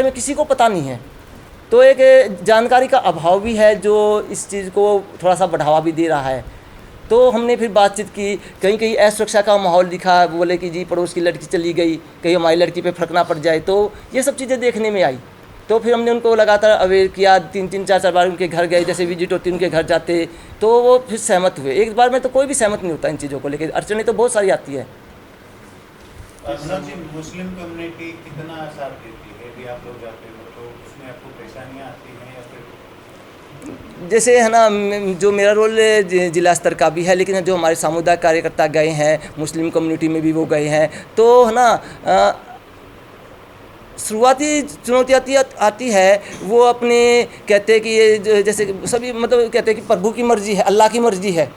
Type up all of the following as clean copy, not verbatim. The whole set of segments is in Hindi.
बारे में किसी को पता नहीं है। तो एक जानकारी का अभाव भी है जो इस चीज़ को थोड़ा सा बढ़ावा भी दे रहा है। तो हमने फिर बातचीत की, कहीं कहीं असुरक्षा का माहौल दिखा, बोले कि जी पड़ोस की लड़की चली गई, कहीं हमारी लड़की पे फर्क ना पड़ जाए, तो ये सब चीज़ें देखने में आई। तो फिर हमने उनको लगातार अवेयर किया, 3-3, 4-4 बार उनके घर गए, जैसे विजिट होती उनके घर जाते, तो वो फिर सहमत हुए। एक बार में तो कोई भी सहमत नहीं होता इन चीज़ों को लेकर, अड़चनें तो बहुत सारी आती है। मुस्लिम कम्युनिटी कितना साथ देती है यदि आप लोग जाते हो, तो उसमें आपको परेशानियाँ आती हैं या फिर? जैसे है ना, जो मेरा रोल जिला स्तर का भी है, लेकिन जो हमारे सामुदायिक कार्यकर्ता गए हैं, मुस्लिम कम्युनिटी में भी वो गए हैं, तो है ना शुरुआती चुनौती आती है। वो अपने कहते हैं कि ये जैसे सभी मतलब कहते हैं कि प्रभु की मर्ज़ी है, अल्लाह की मर्ज़ी है,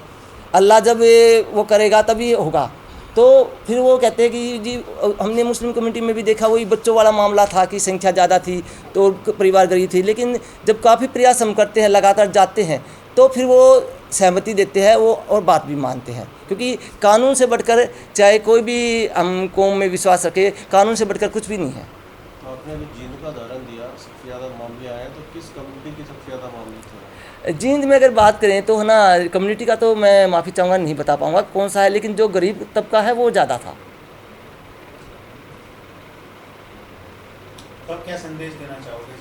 अल्लाह जब वो करेगा तभी होगा। तो फिर वो कहते हैं कि जी हमने मुस्लिम कम्युनिटी में भी देखा, वही बच्चों वाला मामला था कि संख्या ज़्यादा थी तो परिवार गरीब थी, लेकिन जब काफ़ी प्रयास हम करते हैं, लगातार जाते हैं, तो फिर वो सहमति देते हैं वो और बात भी मानते हैं, क्योंकि कानून से बढ़कर चाहे कोई भी हम कौम में विश्वास रखे, कानून से बढ़कर कुछ भी नहीं है। तो आपने अभी जींद का उदाहरण दिया, सबसे ज़्यादा मामले आए हैं, तो किस कम्युनिटी के सबसे ज़्यादा मामले थे? जींद में अगर बात करें तो है ना, कम्युनिटी का तो मैं माफ़ी चाहूँगा, नहीं बता पाऊँगा कौन सा है, लेकिन जो गरीब तबका है वो ज़्यादा था। तो आप क्या संदेश देना चाहोगे?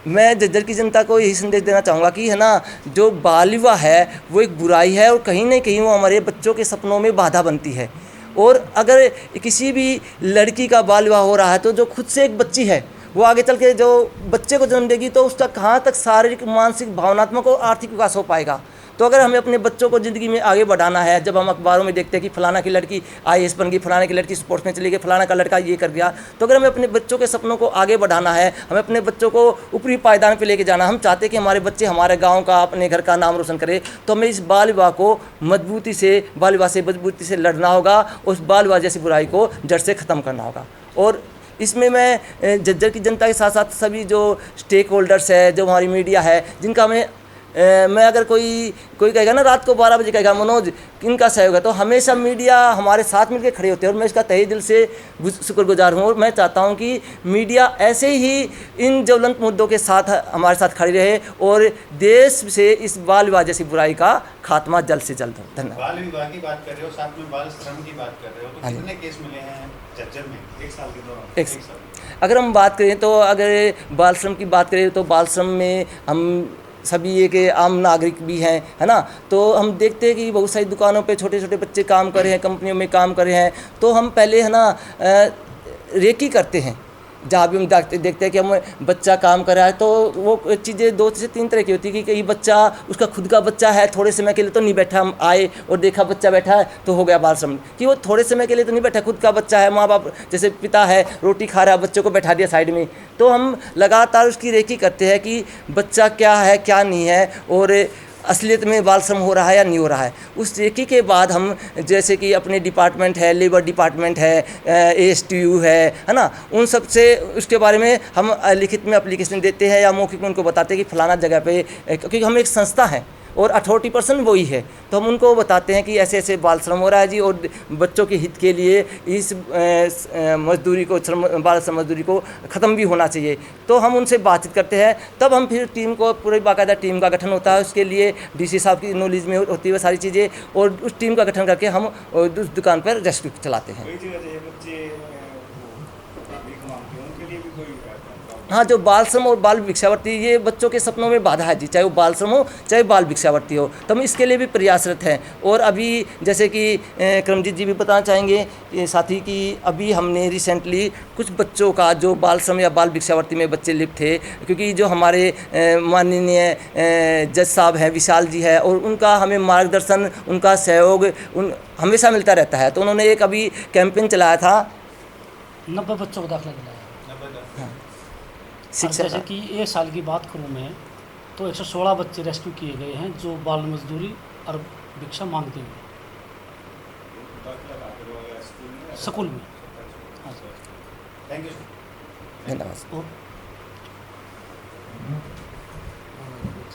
मैं जज्जर की जनता को यही संदेश देना चाहूँगा कि है ना, जो बाल विवाह है वो एक बुराई है और कहीं ना कहीं वो हमारे बच्चों के सपनों में बाधा बनती है। और अगर किसी भी लड़की का बाल विवाह हो रहा है तो जो खुद से एक बच्ची है वो आगे चल के जो बच्चे को जन्म देगी, तो उसका कहाँ तक शारीरिक, मानसिक, भावनात्मक और आर्थिक विकास हो पाएगा। तो अगर हमें अपने बच्चों को ज़िंदगी में आगे बढ़ाना है, जब हम अखबारों में देखते हैं कि फलाना की लड़की IAS बन गई, फलाना की लड़की स्पोर्ट्स में चली गई, फलाना का लड़का ये कर गया, तो अगर हमें अपने बच्चों के सपनों को आगे बढ़ाना है, हमें अपने बच्चों को ऊपरी पायदान पे लेके जाना, हम चाहते हैं कि हमारे बच्चे हमारे गाँव का, अपने घर का नाम रोशन करें, तो हमें इस बाल विवाह को मजबूती से लड़ना होगा, उस बाल विवाह जैसी बुराई को जड़ से ख़त्म करना होगा। और इसमें मैं जज्जर की जनता के साथ साथ सभी जो स्टेक होल्डर्स है, जो हमारी मीडिया है, जिनका मैं अगर कोई कहेगा ना रात को 12 बजे कहेगा मनोज किनका सहयोग है, तो हमेशा मीडिया हमारे साथ मिलकर खड़े होते हैं और मैं इसका तहे दिल से शुक्रगुजार हूँ। और मैं चाहता हूँ कि मीडिया ऐसे ही इन ज्वलंत मुद्दों के साथ हमारे साथ खड़ी रहे और देश से इस बाल विवाह जैसी बुराई का खात्मा जल्द से जल्द हो। धन्यवाद। बाल विवाह की बात कर रहे हो, साथ में बाल श्रम की बात कर रहे हो, तो कितने केस मिले हैं जज्जर में 1 साल के दौरान? 1 साल। अगर हम बात करें तो अगर बाल श्रम की बात करें तो बाल श्रम में हम सभी एक आम नागरिक भी हैं, है ना, तो हम देखते हैं कि बहुत सारी दुकानों पे छोटे छोटे बच्चे काम कर रहे हैं, कंपनियों में काम कर रहे हैं, तो हम पहले है ना रेकी करते हैं। जहाँ भी हम देखते हैं कि हम बच्चा काम कर रहा है, तो वो चीज़ें 2 से 3 तरह की होती है कि कई बच्चा उसका खुद का बच्चा है, थोड़े समय के लिए तो नहीं बैठा, हम आए और देखा बच्चा बैठा है तो हो गया बाल श्रम, कि वो थोड़े समय के लिए तो नहीं बैठा, खुद का बच्चा है, माँ बाप जैसे पिता है रोटी खा रहा है, बच्चों को बैठा दिया साइड में, तो हम लगातार उसकी रेकी करते हैं कि बच्चा क्या है क्या नहीं है और असलियत में बाल श्रम हो रहा है या नहीं हो रहा है। उस रेकी के बाद हम जैसे कि अपने डिपार्टमेंट है, लेबर डिपार्टमेंट है, ASTU है ना, उन सब से उसके बारे में हम लिखित में एप्लीकेशन देते हैं या मौखिक में उनको बताते हैं कि फलाना जगह पे, क्योंकि हम एक संस्था है और अथॉरिटी पर्सन वही है, तो हम उनको बताते हैं कि ऐसे ऐसे बाल श्रम हो रहा है जी, और बच्चों के हित के लिए इस मजदूरी को, बाल श्रम मजदूरी को ख़त्म भी होना चाहिए। तो हम उनसे बातचीत करते हैं, तब हम फिर टीम को, पूरी बाकायदा टीम का गठन होता है, उसके लिए DC साहब की नॉलेज में होती है सारी चीज़ें, और उस टीम का गठन करके हम उस दुकान पर रेस्क्यू चलाते हैं। हाँ, जो बाल श्रम और बाल भिक्षावृत्ति, ये बच्चों के सपनों में बाधा है जी, चाहे वो बाल श्रम हो चाहे बाल भिक्षावृत्ति हो, तो हम इसके लिए भी प्रयासरत हैं। और अभी जैसे कि करमजीत जी भी बताना चाहेंगे साथी कि अभी हमने रिसेंटली कुछ बच्चों का जो बाल श्रम या बाल भिक्षावृत्ति में बच्चे लिप्त थे, क्योंकि जो हमारे माननीय जज साहब हैं, विशाल जी है, और उनका हमें मार्गदर्शन, उनका सहयोग हमेशा मिलता रहता है, तो उन्होंने एक अभी कैंपेन चलाया था, 90 बच्चों को दाखिला दिलाया। शिक्षा जैसे कि 1 साल की बात करूँ मैं, तो 116 बच्चे रेस्क्यू किए गए हैं जो बाल मजदूरी और भिक्षा मांगते हुए स्कूल में। Thank you. धन्यवाद।